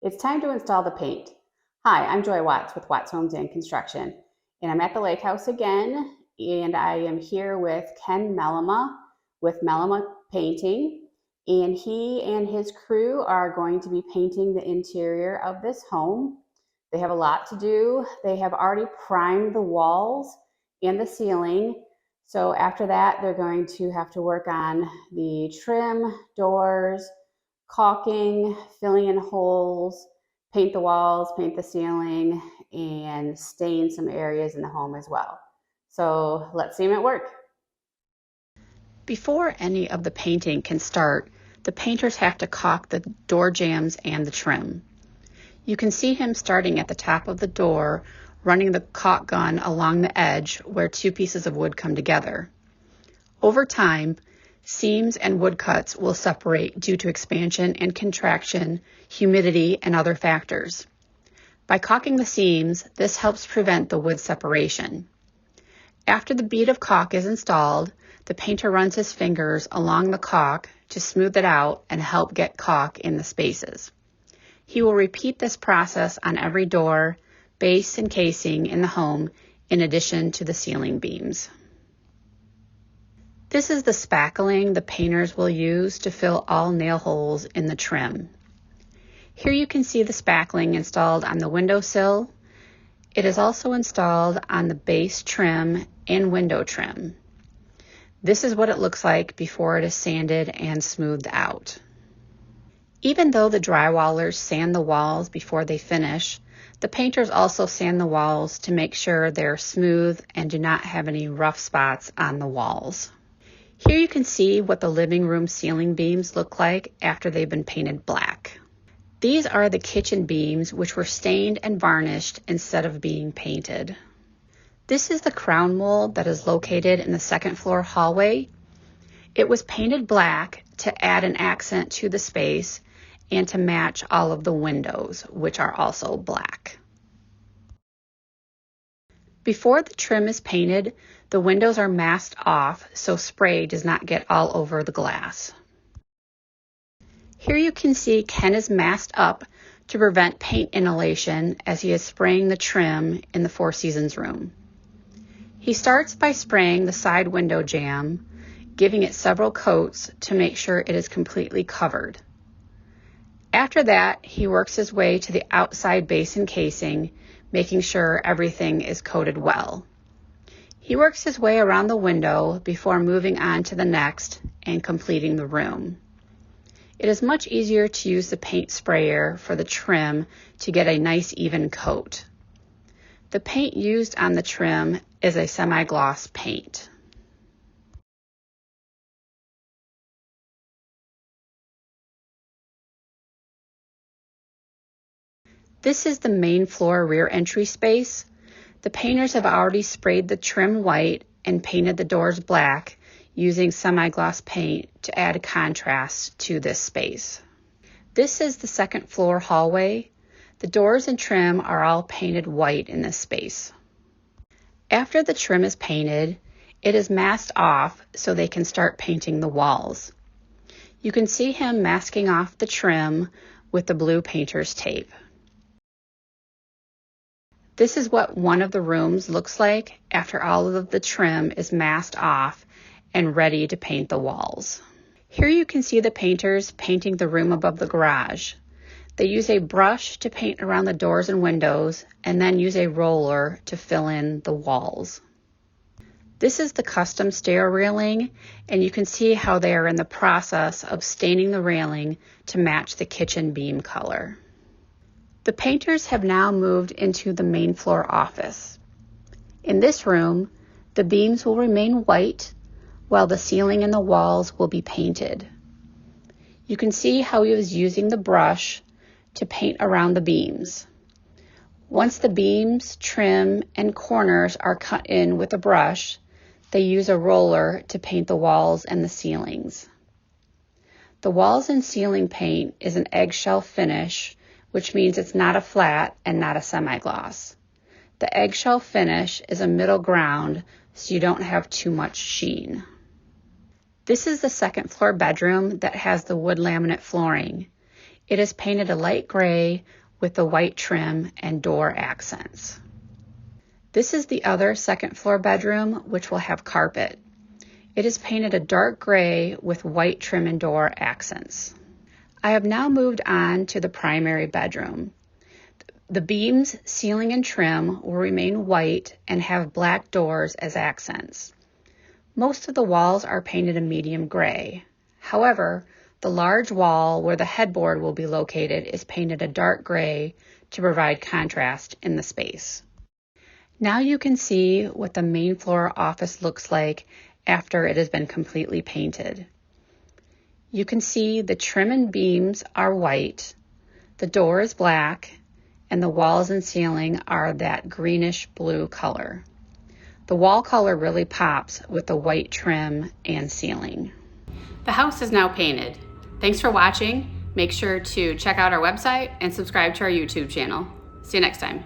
It's time to install the paint. Hi, I'm Joy Watts with Watts Homes and Construction, and I'm at the lake house again, and I am here with Ken Mellema with Mellema Painting, and he and his crew are going to be painting the interior of this home. They have a lot to do. They have already primed the walls and the ceiling, so after that, they're going to have to work on the trim, doors, caulking, filling in holes, paint the walls, paint the ceiling, and stain some areas in the home as well. So let's see them at work. Before any of the painting can start, the painters have to caulk the door jambs and the trim. You can see him starting at the top of the door, running the caulk gun along the edge where two pieces of wood come together. Over time, seams and wood cuts will separate due to expansion and contraction, humidity, and other factors. By caulking the seams, this helps prevent the wood separation. After the bead of caulk is installed, the painter runs his fingers along the caulk to smooth it out and help get caulk in the spaces. He will repeat this process on every door, base, and casing in the home, in addition to the ceiling beams. This is the spackling the painters will use to fill all nail holes in the trim. Here you can see the spackling installed on the windowsill. It is also installed on the base trim and window trim. This is what it looks like before it is sanded and smoothed out. Even though the drywallers sand the walls before they finish, the painters also sand the walls to make sure they're smooth and do not have any rough spots on the walls. Here you can see what the living room ceiling beams look like after they've been painted black. These are the kitchen beams which were stained and varnished instead of being painted. This is the crown mold that is located in the second floor hallway. It was painted black to add an accent to the space and to match all of the windows, which are also black. Before the trim is painted, the windows are masked off so spray does not get all over the glass. Here you can see Ken is masked up to prevent paint inhalation as he is spraying the trim in the Four Seasons room. He starts by spraying the side window jamb, giving it several coats to make sure it is completely covered. After that, he works his way to the outside base and casing, making sure everything is coated well. He works his way around the window before moving on to the next and completing the room. It is much easier to use the paint sprayer for the trim to get a nice even coat. The paint used on the trim is a semi-gloss paint. This is the main floor rear entry space. The painters have already sprayed the trim white and painted the doors black using semi-gloss paint to add contrast to this space. This is the second floor hallway. The doors and trim are all painted white in this space. After the trim is painted, it is masked off so they can start painting the walls. You can see him masking off the trim with the blue painter's tape. This is what one of the rooms looks like after all of the trim is masked off and ready to paint the walls. Here you can see the painters painting the room above the garage. They use a brush to paint around the doors and windows and then use a roller to fill in the walls. This is the custom stair railing, and you can see how they are in the process of staining the railing to match the kitchen beam color. The painters have now moved into the main floor office. In this room, the beams will remain white while the ceiling and the walls will be painted. You can see how he was using the brush to paint around the beams. Once the beams, trim, and corners are cut in with a brush, they use a roller to paint the walls and the ceilings. The walls and ceiling paint is an eggshell finish, which means it's not a flat and not a semi-gloss. The eggshell finish is a middle ground so you don't have too much sheen. This is the second floor bedroom that has the wood laminate flooring. It is painted a light gray with the white trim and door accents. This is the other second floor bedroom, which will have carpet. It is painted a dark gray with white trim and door accents. I have now moved on to the primary bedroom. The beams, ceiling, and trim will remain white and have black doors as accents. Most of the walls are painted a medium gray. However, the large wall where the headboard will be located is painted a dark gray to provide contrast in the space. Now you can see what the main floor office looks like after it has been completely painted. You can see the trim and beams are white, the door is black, and the walls and ceiling are that greenish blue color. The wall color really pops with the white trim and ceiling. The house is now painted. Thanks for watching. Make sure to check out our website and subscribe to our YouTube channel. See you next time.